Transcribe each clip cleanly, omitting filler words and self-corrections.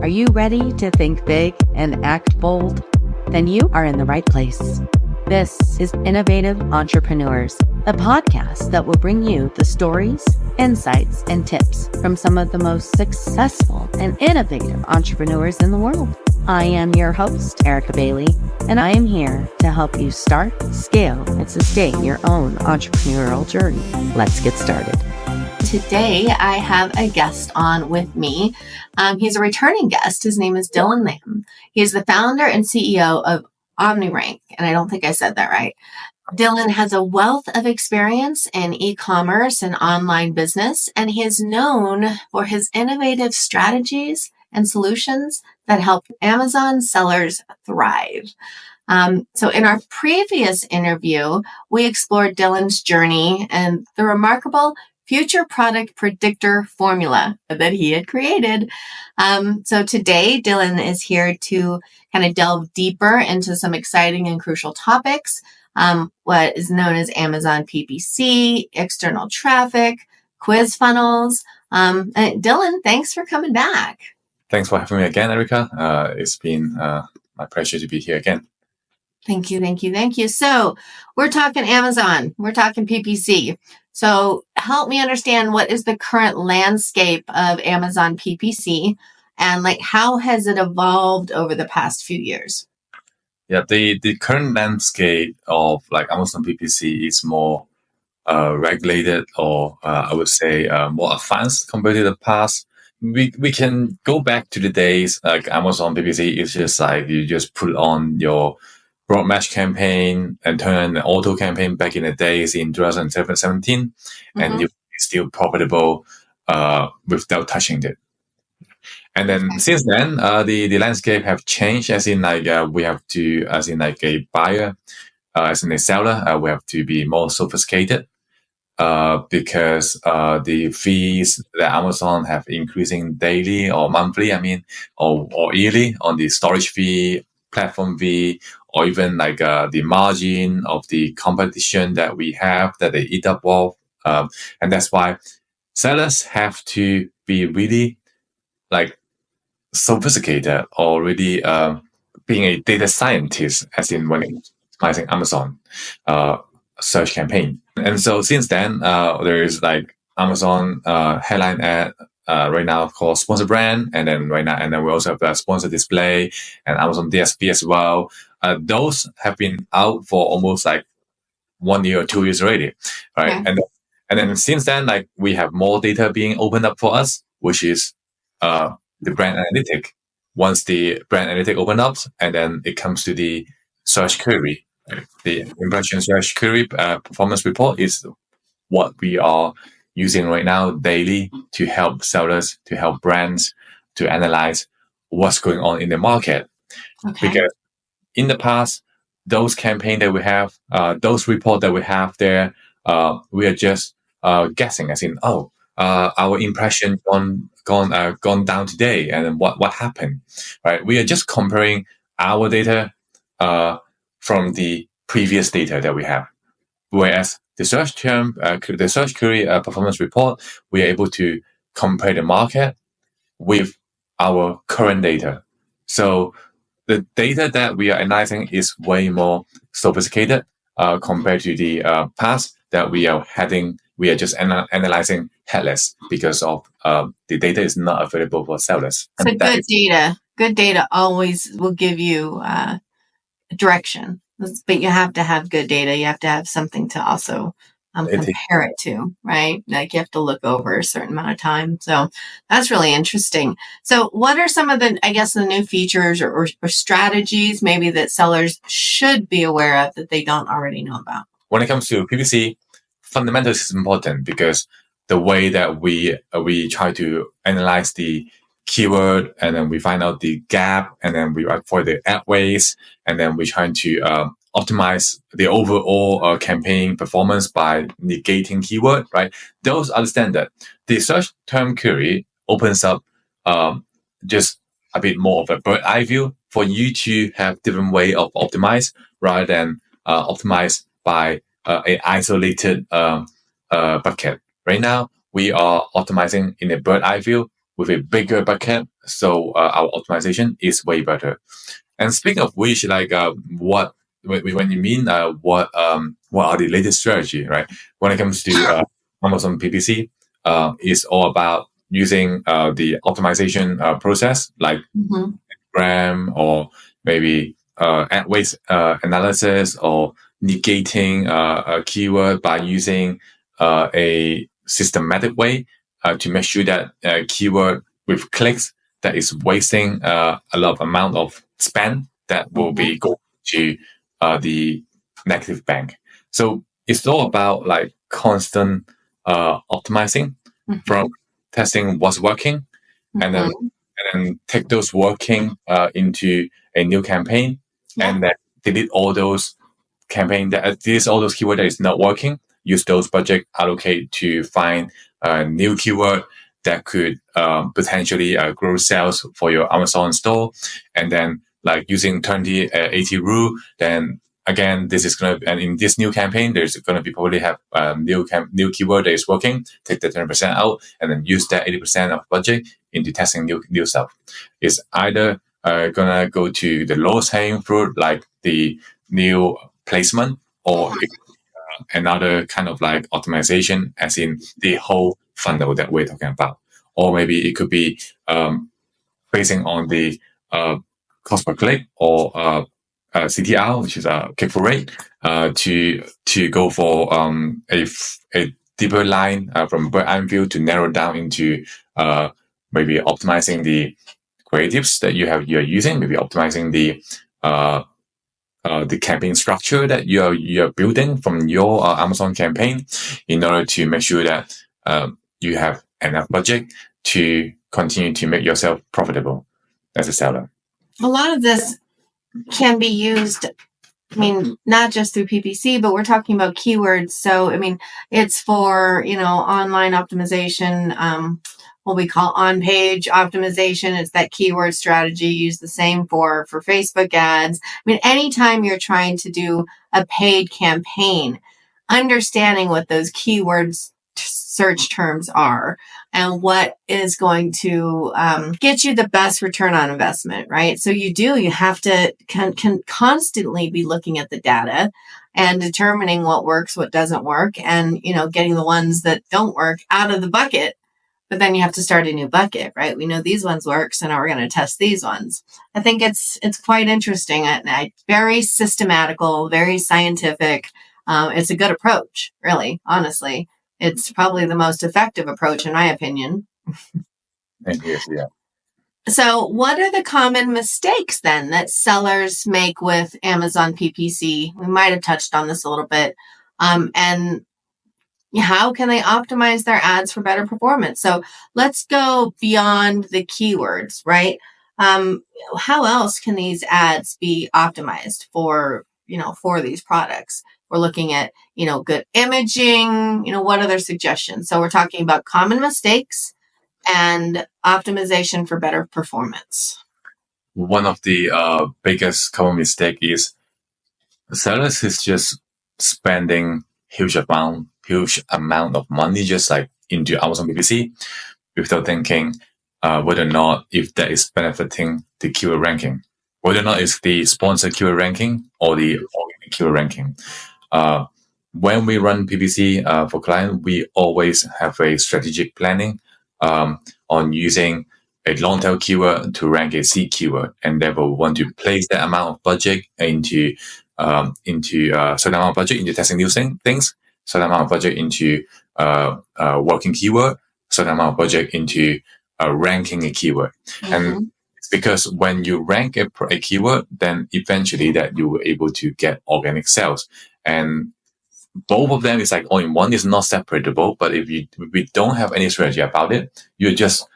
Are you ready to think big and act bold? Then you are in the right place. This is Innovative Entrepreneurs, a podcast that will bring you the stories, insights, and tips from some of the most successful and innovative entrepreneurs in the world. I am your host, Erica Bailey, and I am here to help you start, scale, and sustain your own entrepreneurial journey. Let's get started. Today, I have a guest on with me. He's a returning guest. His name is Dylan Lam. He is the founder and CEO of OmniRank, and I don't think I said that right. Dylan has a wealth of experience in e-commerce and online business, and he is known for his innovative strategies and solutions that help Amazon sellers thrive. So in our previous interview, we explored Dylan's journey and the remarkable future product predictor formula that he had created. So today, Dylan is here to kind of delve deeper into some exciting and crucial topics, what is known as Amazon PPC, external traffic, quiz funnels. Dylan, thanks for coming back. Thanks for having me again, Erica. It's been my pleasure to be here again. Thank you. So we're talking Amazon. We're talking PPC. So help me understand, what is the current landscape of Amazon PPC, and how has it evolved over the past few years? Yeah, the current landscape of Amazon PPC is more regulated, or I would say more advanced compared to the past. We can go back to the days like Amazon PPC is just you just put on your broad match campaign and turn an auto campaign back in the days in 2017, and you're still profitable without touching it. And then since then, the landscape have changed, as in we have to, as in a buyer, as in a seller, we have to be more sophisticated because the fees that Amazon have increasing daily or monthly, or yearly on the storage fee, platform fee, or even the margin of the competition that we have that they eat up of. And that's why sellers have to be really sophisticated, or really being a data scientist, as in when optimizing Amazon search campaign. And so since then, there is Amazon headline ad right now called sponsor brand, and then we also have the sponsor display and Amazon DSP as well. Those have been out for almost 1 year or 2 years already, right? Okay. And then since then, we have more data being opened up for us, which is the brand analytic. Once the brand analytic open up, and then it comes to the search query. Right? The impression search query performance report is what we are using right now daily to help sellers, to help brands to analyze what's going on in the market. Okay. Because in the past, those campaigns that we have, those reports that we have there, we are just guessing, as in, our impression gone down today, and then what happened, right? We are just comparing our data from the previous data that we have, whereas the search query performance report, we are able to compare the market with our current data. So the data that we are analyzing is way more sophisticated compared to the past that we are just analyzing headless, because of the data is not available for sellers. So good data always will give you direction, but you have to have good data. You have to have something to also compare it to, right? You have to look over a certain amount of time. So that's really interesting. So what are some of the new features or strategies maybe that sellers should be aware of that they don't already know about? When it comes to PPC, fundamentals is important, because the way that we try to analyze the keyword, and then we find out the gap, and then we avoid the ad waste, and then we're trying to optimize the overall campaign performance by negating keyword, right? Those are the standard. The search term query opens up just a bit more of a bird eye view for you to have different way of optimize, rather than optimize by an isolated bucket. Right now, we are optimizing in a bird eye view, with a bigger bucket. So our optimization is way better. And speaking of which, like what when you mean what are the latest strategy, right? When it comes to Amazon PPC, it's all about using the optimization process like gram or maybe ad waste analysis or negating a keyword by using a systematic way to make sure that keyword with clicks that is wasting a lot of amount of spend that will be going to the negative bank. So it's all about like constant optimizing from testing what's working and then take those working into a new campaign and then delete all those campaign that delete all those keyword that is not working. Use those budget allocate to find a new keyword that could potentially grow sales for your Amazon store, and then like using 20-80 rule. Then again, this is gonna and in this new campaign, there's gonna be probably have new keyword that is working. Take the 20% out, and then use that 80% of budget into testing new stuff. It's either gonna go to the lowest hanging fruit, like the new placement, or another kind of like optimization, as in the whole funnel that we're talking about. Or maybe it could be basing on the cost per click or CTR, which is a click through rate, to go for a deeper line from bird eye view to narrow down into maybe optimizing the creatives that you're using, maybe optimizing the campaign structure that you're building from your Amazon campaign in order to make sure that you have enough budget to continue to make yourself profitable as a seller. A lot of this can be used, I mean, not just through PPC, but we're talking about keywords. So, I mean, it's for, online optimization, what we call on-page optimization. It's that keyword strategy. Use the same for Facebook ads. I mean, anytime you're trying to do a paid campaign, understanding what those keywords search terms are and what is going to get you the best return on investment, right? So you have to can constantly be looking at the data and determining what works, what doesn't work, and getting the ones that don't work out of the bucket. But then you have to start a new bucket, right? We know these ones work, so now we're going to test these ones. I think it's quite interesting. Very systematical, very scientific. It's a good approach, really, honestly. It's probably the most effective approach, in my opinion. Yes, yeah. So what are the common mistakes then that sellers make with Amazon PPC? We might have touched on this a little bit. And how can they optimize their ads for better performance? So let's go beyond the keywords, right? How else can these ads be optimized for these products? We're looking at, good imaging, what other suggestions? So we're talking about common mistakes and optimization for better performance. One of the biggest common mistake is sellers is just spending huge amount of money just like into Amazon PPC without thinking whether or not if that is benefiting the keyword ranking, whether or not it's the sponsored keyword ranking or the organic keyword ranking. When we run PPC for clients, we always have a strategic planning on using a long tail keyword to rank a C keyword, and therefore we want to place that amount of budget into certain amount of budget into testing new things, certain amount of budget into working keyword, certain amount of budget into ranking a keyword. And it's because when you rank a keyword, then eventually that you were able to get organic sales. And both of them is like all in one, is not separable. But if we don't have any strategy about it, you're just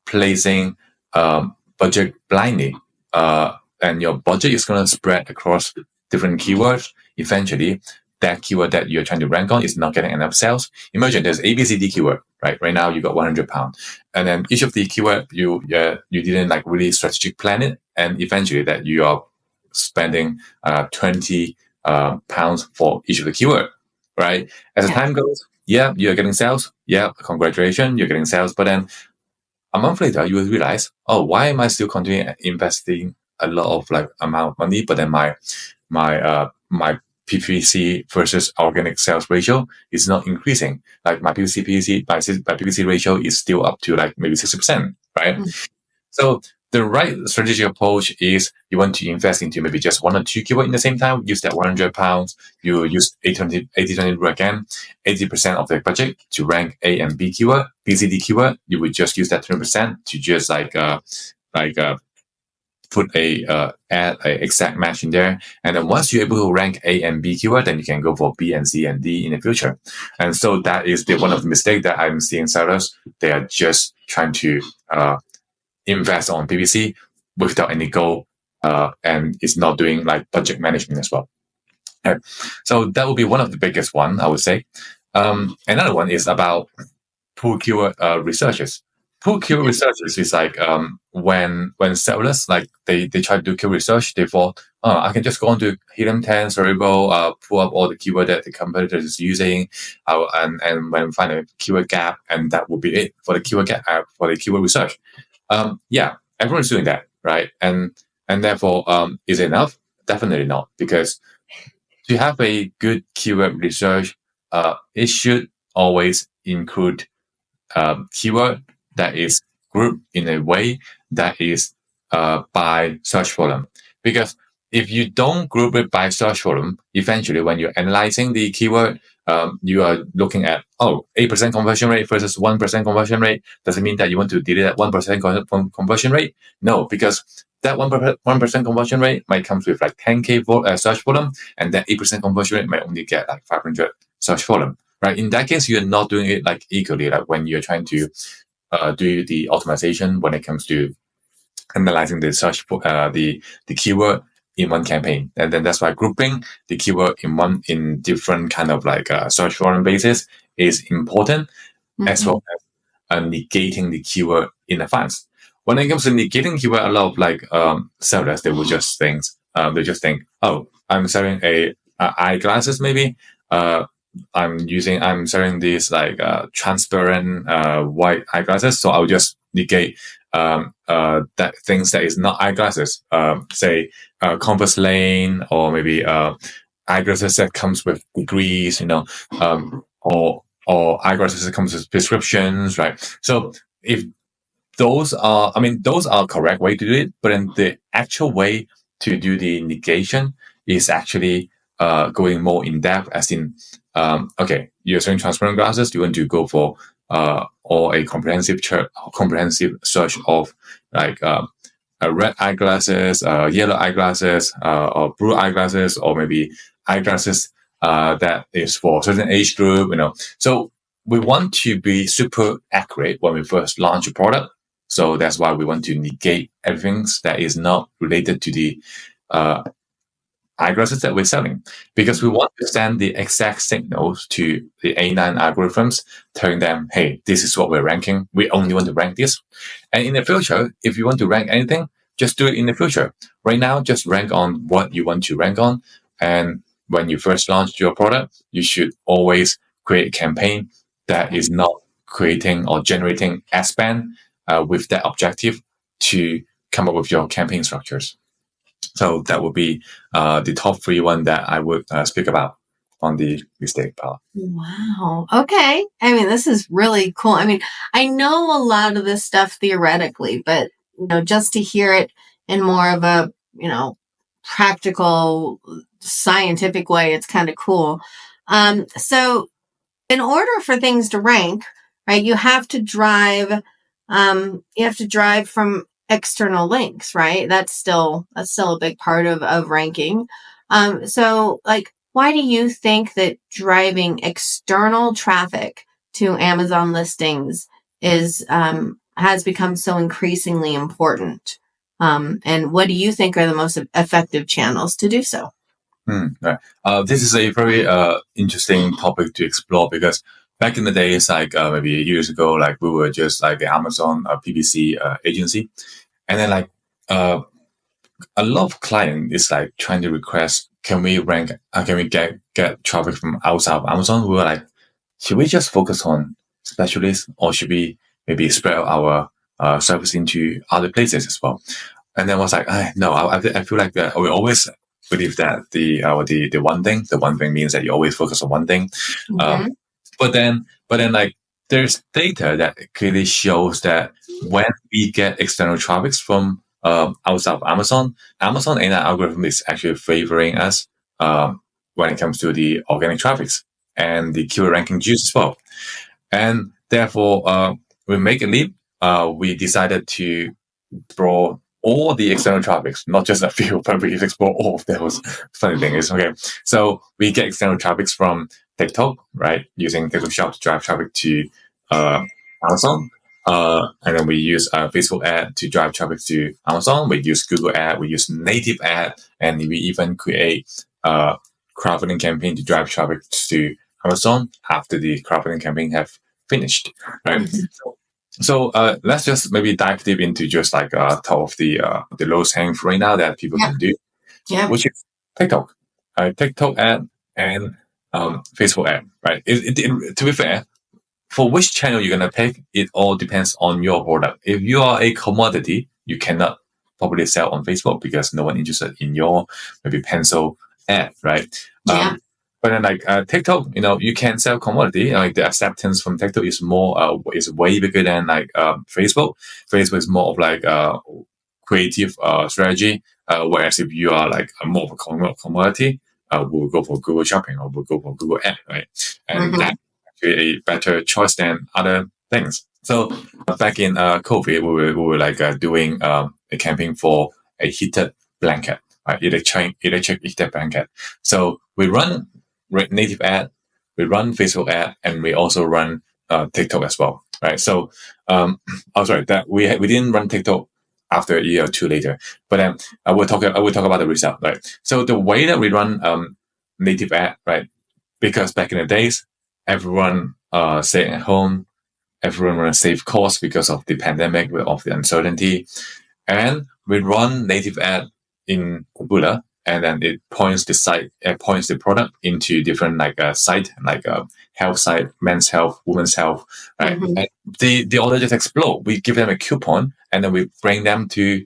placing budget blindly. And your budget is going to spread across different keywords. Eventually, that keyword that you're trying to rank on is not getting enough sales. Imagine there's ABCD keyword, right? Right now you got £100, and then each of the keyword you didn't like really strategic plan it, and eventually that you are spending 20 pounds for each of the keyword, right? As the time goes, you're getting sales. Yeah, congratulations, you're getting sales, but then a month later, you will realize, oh, why am I still continuing investing a lot of like amount of money, but then my PPC versus organic sales ratio is not increasing. Like my PPC ratio is still up to like maybe 60%, right? So the right strategic approach is you want to invest into maybe just one or two keywords in the same time. Use that £100. You use 80-20 rule again. 80% of the budget to rank A and B keyword, B, C, D keyword. You would just use that 20% to just put add a exact match in there. And then once you're able to rank A and B keyword, then you can go for B and C and D in the future. And so that is one of the mistakes that I'm seeing sellers. They are just trying to invest on PPC without any goal, and it's not doing like budget management as well. Okay. So that would be one of the biggest one, I would say. Another one is about pool keyword researches. Pool keyword researches is like when sellers like they try to do keyword research, they thought, oh, I can just go on to Helium 10, Cerebral, pull up all the keyword that the competitor is using, and when find a keyword gap, and that will be it for the keyword gap for the keyword research. Yeah, everyone's doing that, right? And therefore, is it enough? Definitely not, because to have a good keyword research, it should always include keyword that is grouped in a way that is by search volume. Because if you don't group it by search volume, eventually when you're analyzing the keyword, you are looking at, 8% conversion rate versus 1% conversion rate. Does it mean that you want to delete that 1% conversion rate? No, because that 1% conversion rate might come with like 10K search volume, and that 8% conversion rate might only get like 500 search volume, right? In that case, you're not doing it like equally, like when you're trying to do the optimization when it comes to analyzing the search the keyword in one campaign. And then that's why grouping the keyword in different kind of like search volume basis is important, as well as negating the keyword in advance. When it comes to negating keyword, a lot of like sellers, they will just think, oh, I'm selling a eyeglasses maybe. I'm selling these like transparent white eyeglasses, so I'll just negate that things that is not eyeglasses, say Converse Lane, or maybe eyeglasses that comes with degrees, or eyeglasses that comes with prescriptions, right? So if those are correct way to do it, but then the actual way to do the negation is actually going more in depth, as in, okay, you're selling transparent glasses, you want to go for or a comprehensive search of like red eyeglasses, yellow eyeglasses, or blue eyeglasses, or maybe eyeglasses that is for a certain age group, So we want to be super accurate when we first launch a product. So that's why we want to negate everything that is not related to the eyeglasses that we're selling, because we want to send the exact signals to the A9 algorithms, telling them, hey, this is what we're ranking. We only want to rank this. And in the future, if you want to rank anything, just do it in the future. Right now, just rank on what you want to rank on. And when you first launch your product, you should always create a campaign that is not creating or generating ad spend with that objective to come up with your campaign structures. So that would be the top 3 one that I would speak about on the mistake part. Wow. Okay. I mean, this is really cool. I mean, I know a lot of this stuff theoretically, but just to hear it in more of a practical, scientific way, it's kind of cool. So in order for things to rank, right, you have to drive from external links, right? That's still a big part of ranking. So like, why do you think that driving external traffic to Amazon listings has become so increasingly important? And what do you think are the most effective channels to do so? Right. This is a very interesting topic to explore, because back in the days, like maybe years ago, like we were just like the Amazon PPC agency, and then like a lot of client is like trying to request, can we rank? Can we get traffic from outside of Amazon? We were like, should we just focus on specialists, or should we maybe spread our surface into other places as well. And then I was like, no, I feel like that we always believe that the one thing means that you always focus on one thing. Mhm. But then like there's data that clearly shows that when we get external traffics from outside of Amazon AI algorithm is actually favoring us when it comes to the organic traffics and the keyword ranking juice as well. And therefore, we make a leap. We decided to explore all the external traffics, not just a few, but we explore all of those. Funny thing is, okay, so we get external traffics from TikTok, right? Using TikTok Shop to drive traffic to Amazon. And then we use Facebook ad to drive traffic to Amazon. We use Google ad, we use native ad, and we even create crowdfunding campaign to drive traffic to Amazon after the crowdfunding campaign have finished, right? Mhm. So let's just maybe dive deep into just like top of the lowest hanging fruit right now that people Yeah. can do, Yeah. which is TikTok, TikTok ad and Facebook ad, right? To be fair, for which channel you're gonna pick, it all depends on your product. If you are a commodity, you cannot probably sell on Facebook because no one interested in your maybe pencil ad, right? Yeah. But then like TikTok, you can sell commodity. Like the acceptance from TikTok is is way bigger than like Facebook. Facebook is more of like creative strategy. Whereas if you are like more of a commodity, we'll go for Google Shopping or we'll go for Google Ad, right? And Mhm. that a better choice than other things. So back in COVID, we were like doing a campaign for a heated blanket, right? Electric heated blanket. So we run native ad, we run Facebook ad, and we also run TikTok as well, right? So oh sorry, that we didn't run TikTok after a year or two later, but then I will talk about the result, right? So the way that we run native ad, right? Because back in the days, everyone staying at home, everyone want to save costs because of the pandemic, of the uncertainty, and we run native ad in Buddha, and then it points the product into different like site, like a health site, men's health, women's health, right? Mhm. And the order just explode. We give them a coupon, and then we bring them to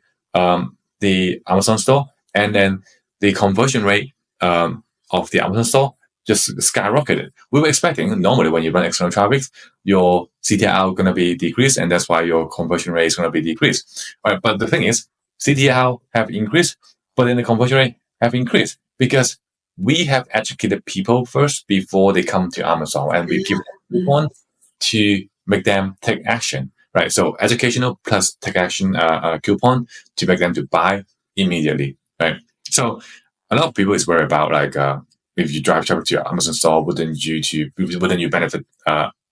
the Amazon store, and then the conversion rate of the Amazon store just skyrocketed. We were expecting normally when you run external traffic, your CTR going to be decreased, and that's why your conversion rate is going to be decreased. Right? But the thing is, CTR have increased, but then the conversion rate have increased because we have educated people first before they come to Amazon, and we give them coupon to make them take action. Right? So educational plus take action coupon to make them to buy immediately. Right? So a lot of people is worried about like if you drive traffic to your Amazon store, wouldn't you benefit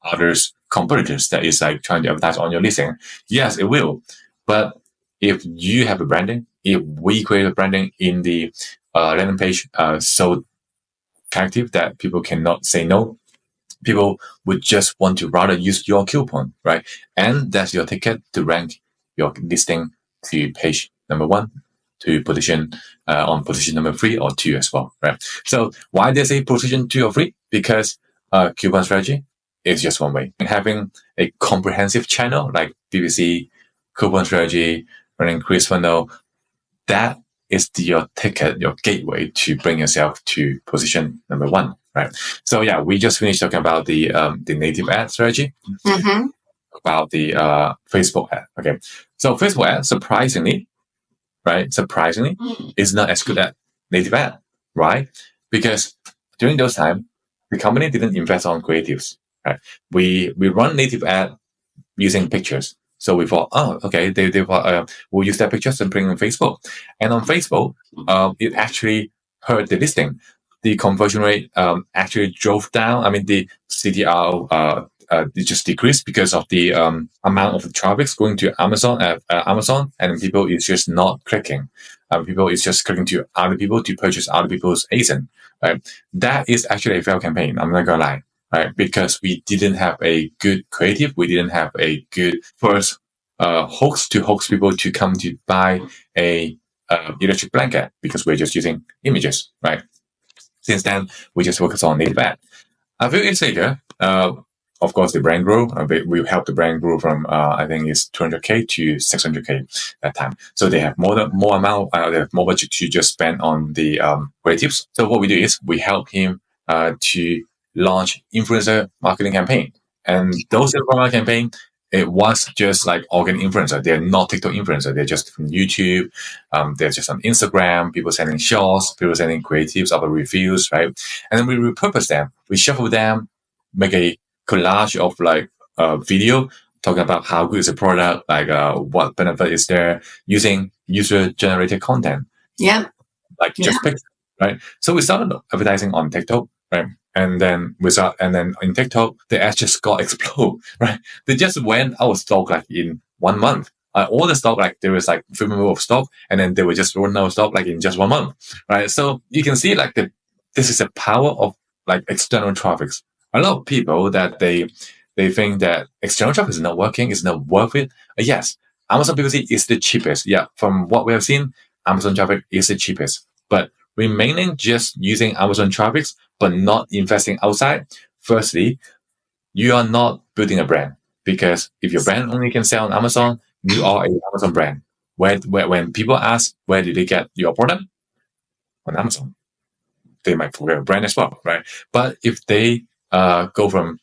others competitors that is like trying to advertise on your listing? Yes, it will. But if you have a branding, if we create a branding in the landing page so attractive that people cannot say no, people would just want to rather use your coupon, right? And that's your ticket to rank your listing to page number 1, to position on position number 3 or 2 as well, right? So why they say position 2 or 3? Because coupon strategy is just one way. And having a comprehensive channel like BBC, coupon strategy, running quiz funnel, that is your ticket, your gateway to bring yourself to position number 1, right? So yeah, we just finished talking about the native ad strategy, Mhm. about the Facebook ad. Okay, so Facebook ad, surprisingly, is not as good at native ad, right? Because during those time, the company didn't invest on creatives, right? We run native ad using pictures. So we thought, oh, okay, they thought, we'll use their pictures and bring on Facebook. And on Facebook, it actually hurt the listing. The conversion rate actually drove down. I mean, the CTR it just decreased because of the amount of traffic going to Amazon, and people is just not clicking. People is just clicking to other people to purchase other people's ASIN. Right? That is actually a failed campaign. I'm not gonna lie. Right? Because we didn't have a good creative, we didn't have a good first hooks to hook people to come to buy a electric blanket because we're just using images, right? Since then, we just focus on native ad. A few years later, of course, the brand grew. We helped the brand grow from I think it's 200K to 600K that time. So they have more amount, they have more budget to just spend on the creatives. So what we do is we help him to launch influencer marketing campaign, and those influencer campaign, it was just like organic influencer. They're not TikTok influencer. They're just from YouTube. They're just on Instagram. People sending shorts. People sending creatives of reviews, right? And then we repurpose them. We shuffle them, make a collage of like a video talking about how good is the product, like what benefit is there, using user-generated content. Yep. Like just pictures, right? So we started advertising on TikTok, right? And then in TikTok, the ads just got explode, right? They just went out of stock like in 1 month. All the stock, like there was like 3 months of stock, and then they were just run out of stock like in just 1 month, right? So you can see like this is the power of like external traffic. A lot of people that they think that external traffic is not working, is not worth it. Yes, Amazon PPC is the cheapest. Yeah, from what we have seen, Amazon traffic is the cheapest. But remaining just using Amazon traffic but not investing outside, firstly, you are not building a brand, because if your brand only can sell on Amazon, you are an Amazon brand. When people ask where did they get your product, on Amazon, they might forget a brand as well, right? But if they go from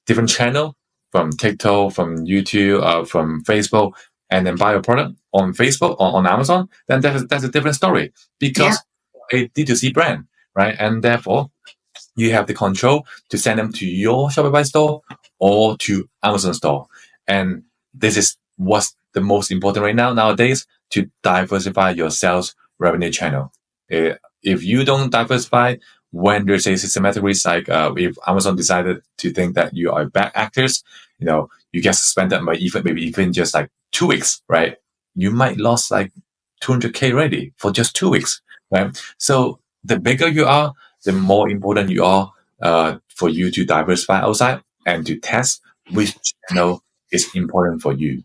different channel, from TikTok, from YouTube, from Facebook, and then buy a product on Facebook or on Amazon, then that's a different story, because a D2C brand, right? And therefore, you have the control to send them to your Shopify store or to Amazon store. And this is what's the most important right now nowadays, to diversify your sales revenue channel. If you don't diversify, when there's a systematic risk, like if Amazon decided to think that you are bad actors, you get suspended by maybe even just like 2 weeks, right? You might lost like 200K already for just 2 weeks, right? So the bigger you are, the more important you are for you to diversify outside and to test which channel is important for you.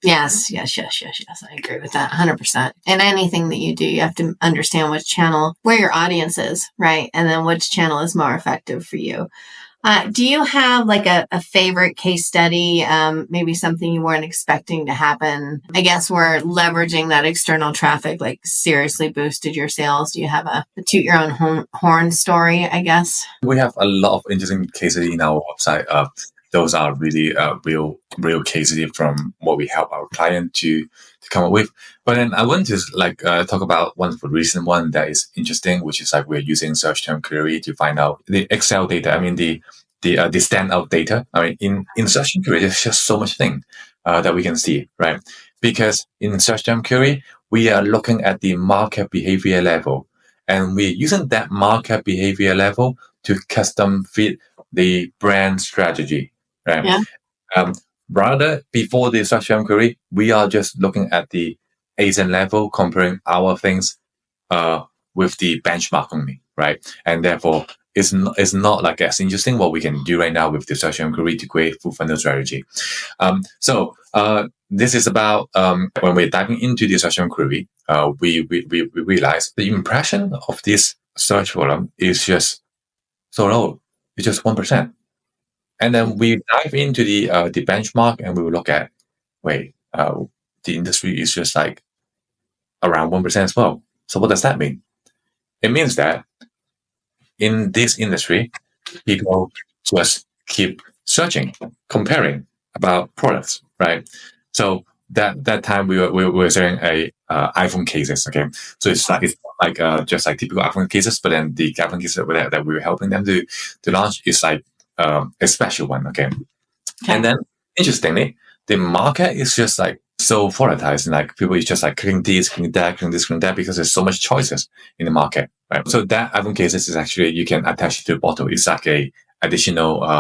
Yes. I agree with that 100%. And anything that you do, you have to understand which channel, where your audience is, right? And then which channel is more effective for you. Do you have like a favorite case study, maybe something you weren't expecting to happen? I guess where leveraging that external traffic like seriously boosted your sales. Do you have a toot your own horn story, I guess? We have a lot of interesting cases in our website. Those are really real cases from what we help our client to come up with. But then I want to talk about one recent one that is interesting, which is like we're using search term query to find out the Excel data. I mean the standout data. I mean in search term query, there's just so much thing that we can see, right? Because in search term query, we are looking at the market behavior level, and we're using that market behavior level to custom fit the brand strategy. Right. Yeah. Rather, before the search term query, we are just looking at the ASIN level, comparing our things with the benchmark only, right? And therefore, it's not like as interesting what we can do right now with the search term query to create full funnel strategy. So this is about when we're diving into the search term query, we realize the impression of this search volume is just so low. It's just 1%. And then we dive into the benchmark, and we will look at, the industry is just like around 1% as well. So what does that mean? It means that in this industry, people just keep searching, comparing about products, right? So that time we were sharing a iPhone cases, okay? So it's not like just like typical iPhone cases, but then the iPhone cases that we were helping them to launch is like a special one, okay? And then interestingly, the market is just like so volatile, and like people is just like clicking this, clicking that, clicking this, clicking that, because there's so much choices in the market, right? So that iPhone cases is actually, you can attach it to a bottle. It's like a additional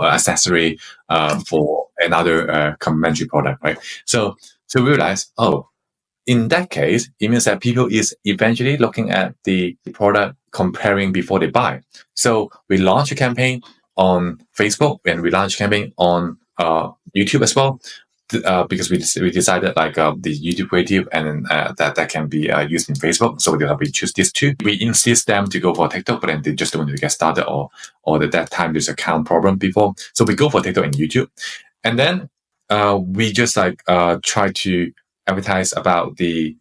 accessory for another complementary product, right? So we realize, in that case, it means that people is eventually looking at the product, comparing before they buy. So we launched a campaign on Facebook, and we launched a campaign on YouTube as well, because we decided like the YouTube creative and that can be used in Facebook. So we choose these two. We insist them to go for TikTok, but then they just don't want to get started, or at that time there's account problem before. So we go for TikTok and YouTube, and then we just like try to advertise about the.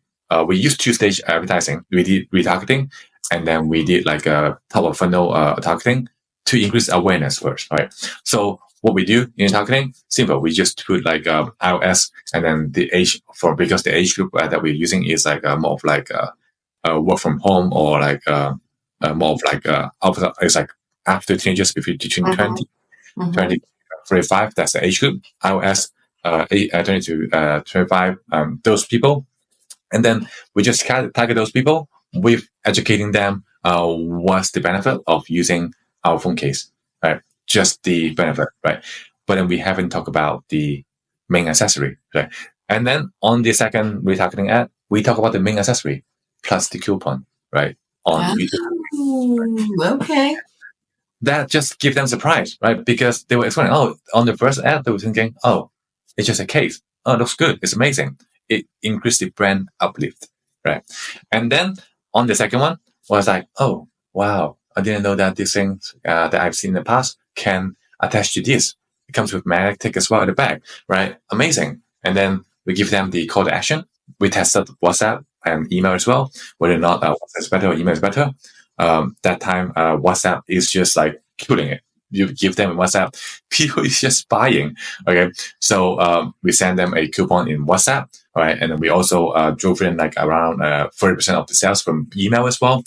We used two-stage advertising. We did retargeting, and then we did like a top of funnel targeting to increase awareness first, right? So what we do in targeting, simple. We just put like iOS, and then the age because the age group that we're using is like more of like work from home, or like more of like it's like after teenagers between 20, 35. That's the age group. iOS 20 to 25. Those people. And then we just target those people with educating them what's the benefit of using our phone case, right? Just the benefit, right? But then we haven't talked about the main accessory, right? And then on the second retargeting ad, we talk about the main accessory plus the coupon, right? Okay. That just gives them surprise, right? Because they were explaining, on the first ad, they were thinking, it's just a case. Oh, it looks good. It's amazing. It increased the brand uplift, right? And then on the second one was like, oh, wow, I didn't know that these things that I've seen in the past can attach to this. It comes with magnetic as well at the back, right? Amazing. And then we give them the call to action. We tested WhatsApp and email as well, whether or not WhatsApp is better or email is better. That time, WhatsApp is just like killing it. You give them a WhatsApp, people is just buying. Okay, so we send them a coupon in WhatsApp. All right, and then we also drove in like around 30% of the sales from email as well.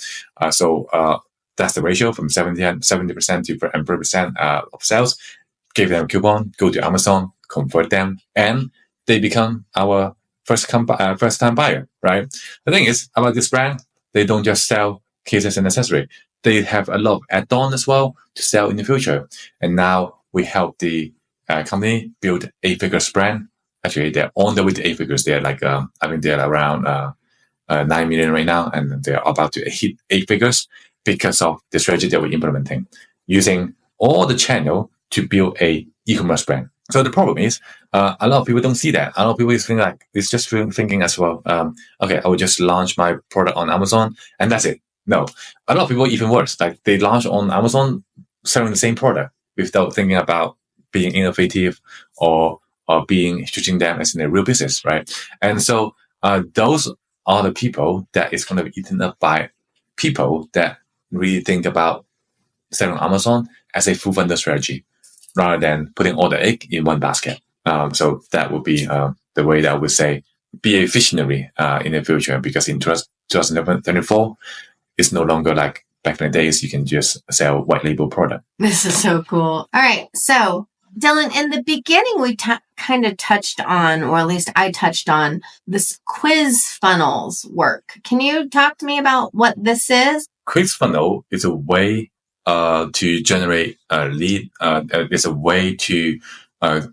So that's the ratio from 70% to 30% of sales. Give them a coupon, go to Amazon, convert them, and they become our first time buyer. Right. The thing is about this brand, they don't just sell cases and accessory. They have a lot of add-on as well to sell in the future. And now we help the company build 8-figures brand. Actually, they're on the way to 8 figures. They're like, I think they're around 9 million right now, and they're about to hit 8 figures because of the strategy that we're implementing, using all the channel to build a e-commerce brand. So the problem is, a lot of people don't see that. A lot of people is just thinking as well, okay, I will just launch my product on Amazon and that's it. No, a lot of people even worse. Like they launch on Amazon selling the same product without thinking about being innovative or being treating them as in a real business, right? And so those are the people that is going to be eaten up by people that really think about selling on Amazon as a full funnel strategy rather than putting all the egg in one basket. So that would be the way that I would say be a visionary in the future, because in 2024, it's no longer like back in the days you can just sell white label product. This is so cool. All right. So, Dylan, in the beginning, we kind of touched on, or at least I touched on, this quiz funnels work. Can you talk to me about what this is? Quiz funnel is a way to generate a lead. It's a way to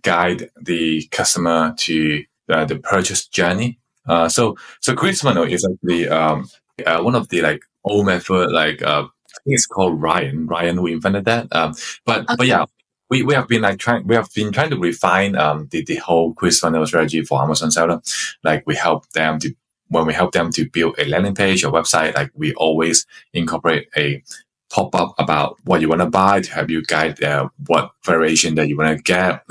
guide the customer to the purchase journey. So quiz funnel is actually one of the like old method, like I think it's called Ryan who invented that. But yeah, we have been trying to refine the whole quiz funnel strategy for Amazon seller. Like when we help them to build a landing page or website, like we always incorporate a pop-up about what you want to buy to help you guide what variation that you want to get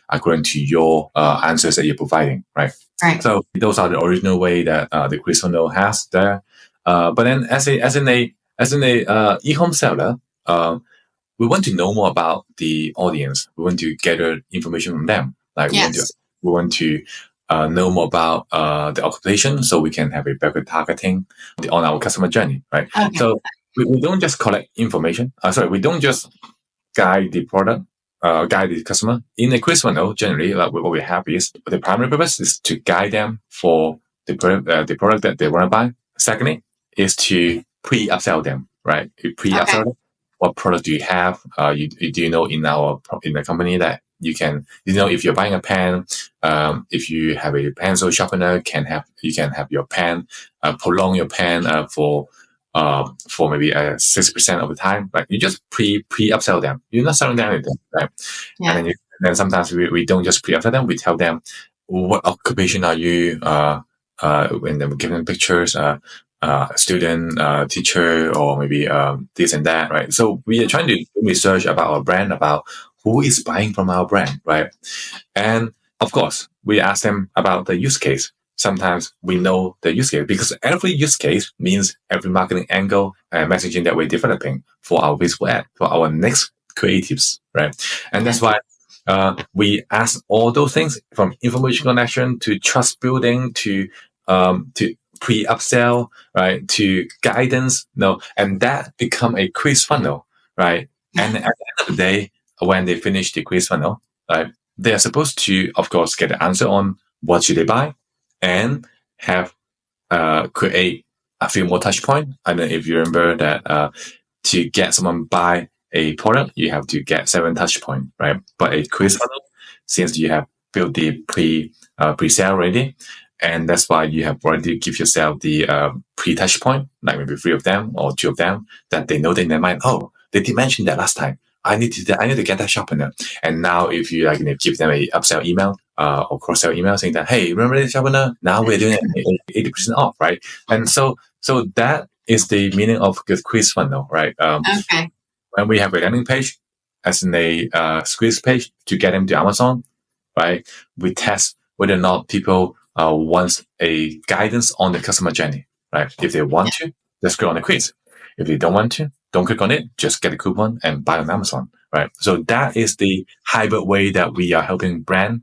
according to your answers that you're providing, right? Right. So those are the original way that the quiz funnel has there. But then as an e-com seller, we want to know more about the audience. We want to gather information from them. Like yes. we want to know more about the occupation, so we can have a better targeting on our customer journey, right? Okay. So we don't just collect information. We don't just guide the product, guide the customer. In a quiz funnel, generally, like what we have is the primary purpose is to guide them for the product that they want to buy. Secondly, is to pre-upsell them, right? Pre-upsell them. What product do you have? Do you know in the company that you can, if you're buying a pen, if you have a pencil sharpener, you can have your pen, prolong your pen for maybe 6% of the time. Like you just pre-upsell them. You're not selling them anything, right? Yeah. And then sometimes we don't just pre-upsell them. We tell them what occupation are you? And then we give them pictures, student, teacher, or maybe this and that, right? So we are trying to do research about our brand, about who is buying from our brand, right? And of course, we ask them about the use case. Sometimes we know the use case because every use case means every marketing angle and messaging that we're developing for our Facebook ad, for our next creatives, right? And that's why we ask all those things from information connection to trust building to pre-upsell, right, to guidance, and that become a quiz funnel, right? And at the end of the day, when they finish the quiz funnel, right, they are supposed to, of course, get the answer on what should they buy and have create a few more touch points. I don't know if you remember that to get someone buy a product, you have to get 7 touch points, right? But a quiz funnel, since you have built the pre-sale already, and that's why you have already give yourself the pre-touch point, like maybe 3 of them or 2 of them, that they know in their mind, oh, they did mention that last time. I need to get that sharpener. And now if you give them a upsell email or cross-sell email saying that, hey, remember the sharpener? Now we're doing it 80% off, right? And so that is the meaning of the quiz funnel, right? Okay. When we have a landing page, as in a squeeze page to get them to Amazon, right? We test whether or not people want a guidance on the customer journey, right? If they want to, just click on the quiz. If they don't want to, don't click on it. Just get a coupon and buy on Amazon, right? So that is the hybrid way that we are helping brand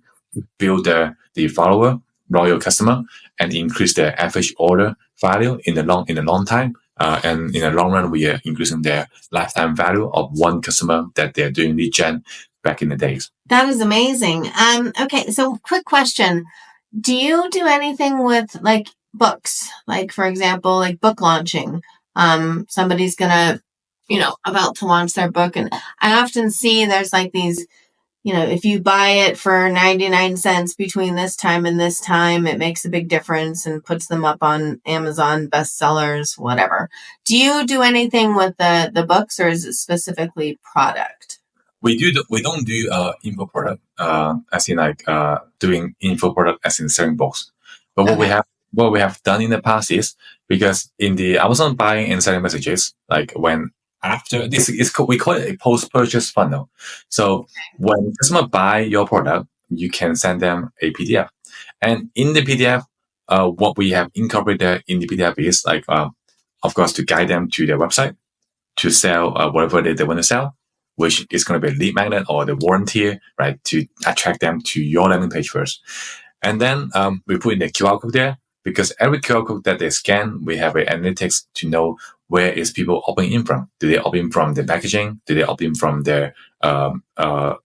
build the follower, loyal customer, and increase their average order value in the long time. And in the long run, we are increasing their lifetime value of one customer that they're doing lead gen back in the days. That is amazing. Okay, so quick question. Do you do anything with like books? Like, for example, like book launching. Somebody's gonna, about to launch their book. And I often see there's like these, if you buy it for 99 cents between this time and this time, it makes a big difference and puts them up on Amazon bestsellers, whatever. Do you do anything with the books, or is it specifically product? We don't do info product, as in like doing info product as in selling books. But what we have done in the past is, because in the Amazon buying and selling messages, like when after this is we call it a post-purchase funnel. So when customer buy your product, you can send them a PDF, and in the PDF, what we have incorporated in the PDF is like, of course, to guide them to their website to sell whatever they want to sell, which is going to be a lead magnet or the warranty, right, to attract them to your landing page first. And then we put in the QR code there, because every QR code that they scan, we have analytics to know where is people opting in from. Do they opt in from the packaging? Do they opt in from their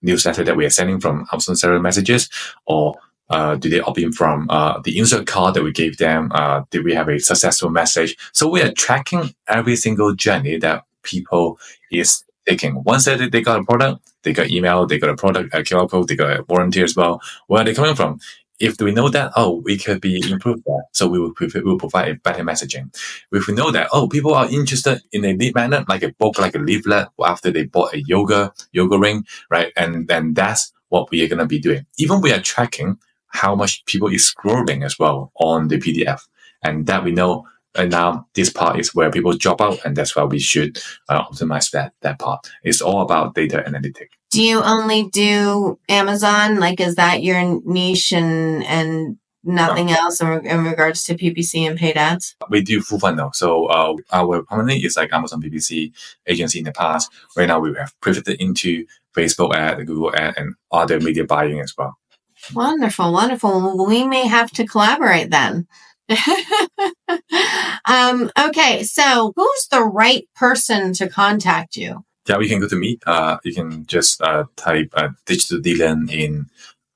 newsletter that we are sending from Amazon Seller Messages? Or do they opt in from the insert card that we gave them? Did we have a successful message? So we are tracking every single journey that people is taking. Once that they got a product, they got email, they got a product, a QR code, they got a warranty as well. Where are they coming from? If we know that, we could be improved that. So we will provide a better messaging. If we know that, people are interested in a lead magnet, like a book, like a leaflet, after they bought a yoga ring, right? And then that's what we are going to be doing. Even we are tracking how much people is scrolling as well on the PDF. And that we know. And now this part is where people drop out, and that's why we should optimize that part. It's all about data analytics. Do you only do Amazon? Like, is that your niche and nothing else in regards to PPC and paid ads? We do full funnel. So our company is like Amazon PPC agency in the past. Right now we have pivoted into Facebook ad, Google ad, and other media buying as well. Wonderful, wonderful. Well, we may have to collaborate then. Okay, so who's the right person to contact you? Yeah, you can go to me. You can just type Digital Dylan in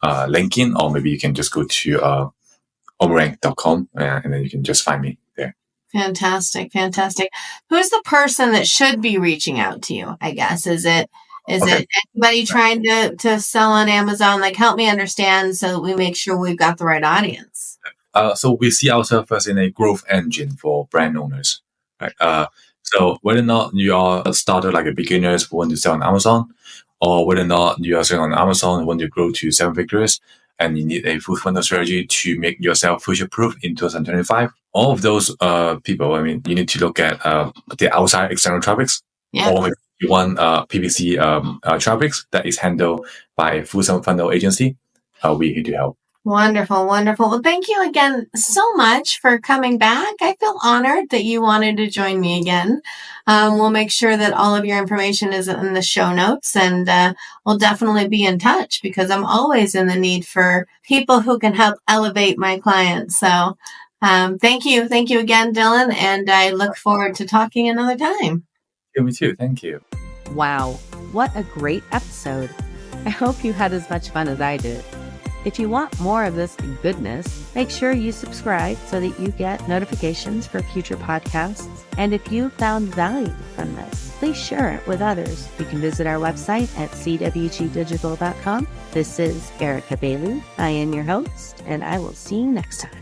LinkedIn, or maybe you can just go to omrank.com and then you can just find me there. Fantastic. Who's the person that should be reaching out to you, I guess? Is it anybody trying to sell on Amazon? Like, help me understand so that we make sure we've got the right audience. So we see ourselves as in a growth engine for brand owners, right? So whether or not you are started like a beginners who want to sell on Amazon, or whether or not you are selling on Amazon and want to grow to 7 figures, and you need a full funnel strategy to make yourself future-proof in 2025. All of those people, I mean, you need to look at the outside external traffics, or if you want PPC traffics that is handled by a full funnel agency, we're here to help. Wonderful, wonderful. Well, thank you again so much for coming back. I feel honored that you wanted to join me again. We'll make sure that all of your information is in the show notes, and we'll definitely be in touch because I'm always in the need for people who can help elevate my clients. So thank you. Thank you again, Dylan, and I look forward to talking another time. Yeah, me too. Thank you. Wow, what a great episode. I hope you had as much fun as I did. If you want more of this goodness, make sure you subscribe so that you get notifications for future podcasts. And if you found value from this, please share it with others. You can visit our website at cwgdigital.com. This is Erica Bailey. I am your host, and I will see you next time.